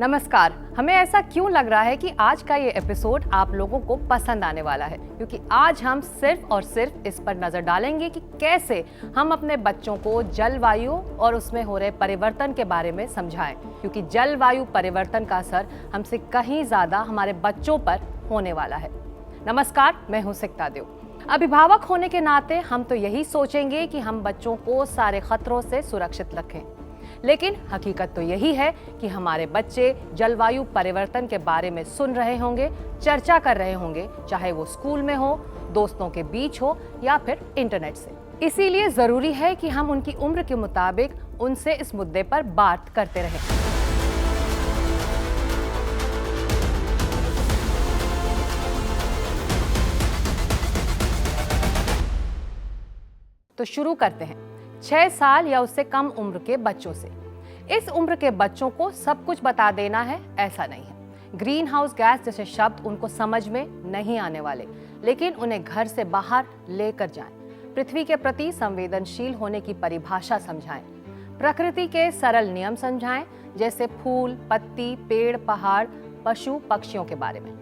नमस्कार। हमें ऐसा क्यों लग रहा है कि आज का ये एपिसोड आप लोगों को पसंद आने वाला है, क्योंकि आज हम सिर्फ और सिर्फ इस पर नजर डालेंगे कि कैसे हम अपने बच्चों को जलवायु और उसमें हो रहे परिवर्तन के बारे में समझाएं, क्योंकि जलवायु परिवर्तन का असर हमसे कहीं ज्यादा हमारे बच्चों पर होने वाला है। नमस्कार, मैं हूं सिकता देव। अभिभावक होने के नाते हम तो यही सोचेंगे कि हम बच्चों को सारे खतरों से सुरक्षित रखें, लेकिन हकीकत तो यही है कि हमारे बच्चे जलवायु परिवर्तन के बारे में सुन रहे होंगे, चर्चा कर रहे होंगे, चाहे वो स्कूल में हो, दोस्तों के बीच हो या फिर इंटरनेट से। इसीलिए जरूरी है कि हम उनकी उम्र के मुताबिक उनसे इस मुद्दे पर बात करते रहें। तो शुरू करते हैं 6 साल या उससे कम उम्र के बच्चों से। इस उम्र के बच्चों को सब कुछ बता देना है ऐसा नहीं है। ग्रीन हाउस गैस जैसे शब्द उनको समझ में नहीं आने वाले, लेकिन उन्हें घर से बाहर लेकर जाएं। पृथ्वी के प्रति संवेदनशील होने की परिभाषा समझाएं। प्रकृति के सरल नियम समझाएं, जैसे फूल, पत्ती, पेड़, पहाड़, पशु, पक्षियों के बारे में,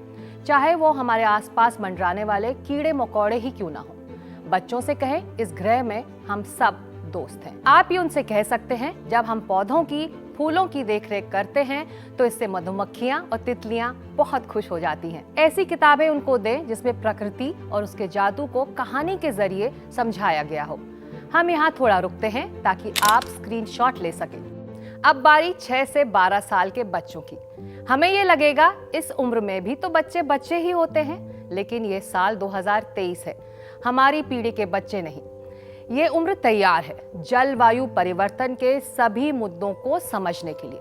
चाहे वो हमारे आसपास मंडराने वाले कीड़े मकोड़े ही क्यों ना हो। बच्चों से कहें, इस ग्रह में हम सब दोस्त हैं। आप ही उनसे कह सकते हैं, जब हम पौधों की, फूलों की देखरेख करते हैं तो इससे मधुमक्खियां और तितलियां बहुत खुश हो जाती हैं। ऐसी किताबें उनको दें जिसमें प्रकृति और उसके जादू को कहानी के जरिए समझाया गया हो। हम यहाँ थोड़ा रुकते हैं ताकि आप स्क्रीनशॉट ले सकें। अब बारी 6 से 12 साल के बच्चों की। हमें ये लगेगा इस उम्र में भी तो बच्चे बच्चे ही होते हैं, लेकिन ये साल 2023 है, हमारी पीढ़ी के बच्चे नहीं। ये उम्र तैयार है जलवायु परिवर्तन के सभी मुद्दों को समझने के लिए।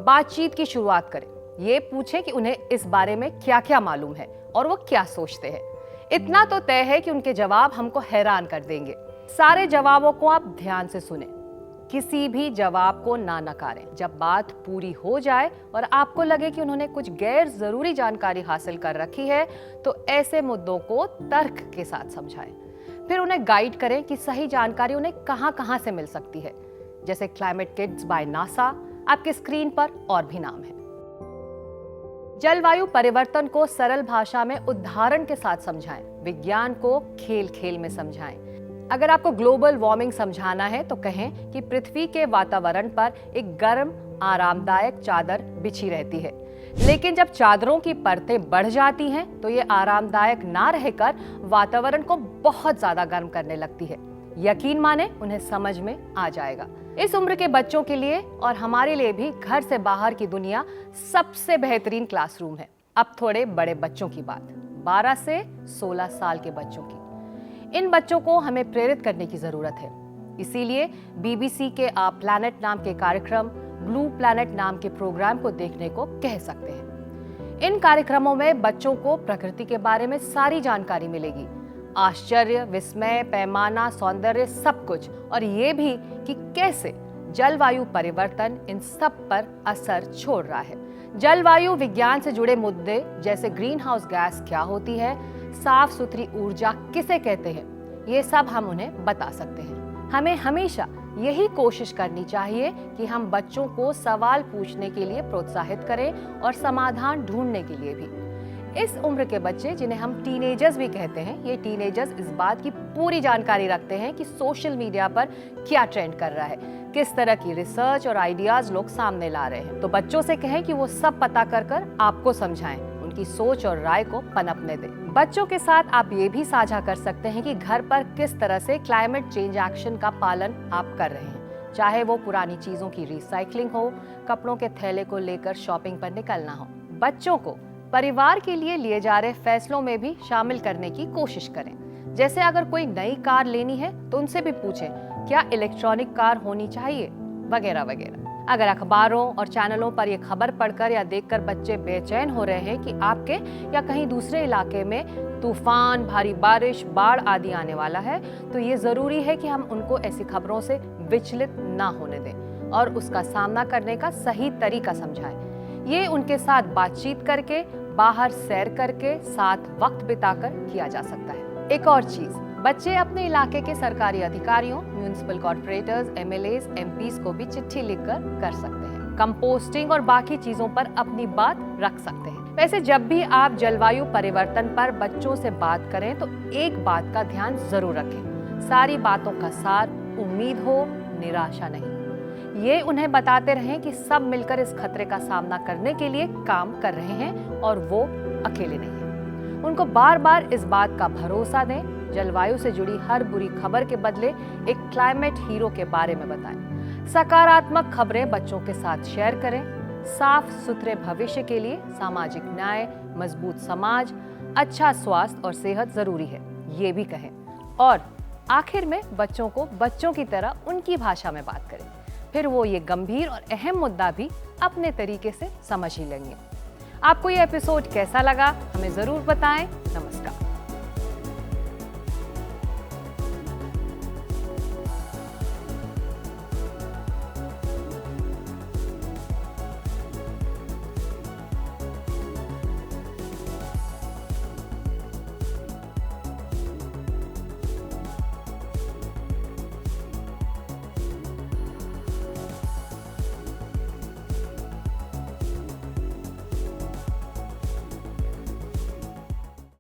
बातचीत की शुरुआत करें, ये पूछें कि उन्हें इस बारे में क्या क्या मालूम है और वो क्या सोचते हैं। इतना तो तय है कि उनके जवाब हमको हैरान कर देंगे। सारे जवाबों को आप ध्यान से सुनें, किसी भी जवाब को ना नकारें। जब बात पूरी हो जाए और आपको लगे कि उन्होंने कुछ गैर जरूरी जानकारी हासिल कर रखी है, तो ऐसे मुद्दों को तर्क के साथ समझाएं। फिर उन्हें गाइड करें कि सही जानकारी उन्हें कहां से मिल सकती है, जैसे क्लाइमेट किड्स बाय नासा। आपके स्क्रीन पर और भी नाम है। जलवायु परिवर्तन को सरल भाषा में उदाहरण के साथ समझाएं, विज्ञान को खेल खेल में समझाएं। अगर आपको ग्लोबल वार्मिंग समझाना है तो कहें कि पृथ्वी के वातावरण पर एक गर्म, आरामदायक चादर बिछी रहती है, लेकिन जब चादरों की परतें बढ़ जाती हैं तो ये आरामदायक ना रहकर वातावरण को बहुत ज्यादा गर्म करने लगती है। यकीन माने, उन्हें समझ में आ जाएगा। इस उम्र के बच्चों के लिए और हमारे लिए भी घर से बाहर की दुनिया सबसे बेहतरीन क्लासरूम है। अब थोड़े बड़े बच्चों की बात, 12 से 16 साल के बच्चों की। इन बच्चों को हमें प्रेरित करने की जरूरत है। इसीलिए BBC के आ प्लैनेट नाम के कार्यक्रम, ब्लू प्लैनेट नाम के प्रोग्राम को देखने को कह सकते हैं। इन कार्यक्रमों में बच्चों को प्रकृति के बारे में सारी जानकारी मिलेगी, आश्चर्य, विस्मय, पैमाना, सौंदर्य, सब कुछ, और ये भी कि कैसे जलवायु परिवर्तन इन सब पर असर छोड़ रहा है। जलवायु विज्ञान से जुड़े मुद्दे जैसे ग्रीन हाउस गैस क्या होती है, साफ सुथरी ऊर्जा किसे कहते हैं, ये सब हम उन्हें बता सकते हैं। हमें हमेशा यही कोशिश करनी चाहिए कि हम बच्चों को सवाल पूछने के लिए प्रोत्साहित करें और समाधान ढूंढने के लिए भी। इस उम्र के बच्चे, जिन्हें हम टीनेजर्स भी कहते हैं, ये टीनेजर्स इस बात की पूरी जानकारी रखते हैं कि सोशल मीडिया पर क्या ट्रेंड कर रहा है, किस तरह की रिसर्च और आइडियाज लोग सामने ला रहे हैं। तो बच्चों से कहें कि वो सब पता कर आपको समझाएं, उनकी सोच और राय को पनपने दें। बच्चों के साथ आप ये भी साझा कर सकते हैं कि घर पर किस तरह से क्लाइमेट चेंज एक्शन का पालन आप कर रहे हैं, चाहे वो पुरानी चीजों की रिसाइकलिंग हो, कपड़ों के थैले को लेकर शॉपिंग पर निकलना हो। बच्चों को परिवार के लिए जा रहे फैसलों में भी शामिल करने की कोशिश करें। जैसे अगर कोई नई कार लेनी है तो उनसे भी पूछें क्या इलेक्ट्रॉनिक कार होनी चाहिए, वगैरह वगैरह। अगर अखबारों और चैनलों पर यह खबर पढ़कर या देखकर बच्चे बेचैन हो रहे हैं कि आपके या कहीं दूसरे इलाके में तूफान, भारी बारिश, बाढ़ आदि आने वाला है, तो ये जरूरी है कि हम उनको ऐसी खबरों से विचलित ना होने दें और उसका सामना करने का सही तरीका समझाएं। ये उनके साथ बातचीत करके, बाहर सैर करके, साथ वक्त बिताकर किया जा सकता है। एक और चीज, बच्चे अपने इलाके के सरकारी अधिकारियों, म्युनिसिपल कॉर्पोरेटर्स, MLAs, MPs को भी चिट्ठी लिखकर कर सकते हैं। कंपोस्टिंग और बाकी चीजों पर अपनी बात रख सकते हैं। वैसे जब भी आप जलवायु परिवर्तन पर बच्चों से बात करें तो एक बात का ध्यान जरूर रखें, सारी बातों का सार उम्मीद हो, निराशा नहीं। ये उन्हें बताते रहें कि सब मिलकर इस खतरे का सामना करने के लिए काम कर रहे हैं और वो अकेले नहीं हैं। उनको बार बार इस बात का भरोसा दें, जलवायु से जुड़ी हर बुरी खबर के बदले एक क्लाइमेट हीरो के बारे में बताएं। सकारात्मक खबरें बच्चों के साथ शेयर करें। साफ सुथरे भविष्य के लिए सामाजिक न्याय, मजबूत समाज, अच्छा स्वास्थ्य और सेहत जरूरी है, ये भी कहें। और आखिर में बच्चों को बच्चों की तरह उनकी भाषा में बात करें, फिर वो ये गंभीर और अहम मुद्दा भी अपने तरीके से समझ ही लेंगे। आपको ये एपिसोड कैसा लगा हमें जरूर बताएं। नमस्कार।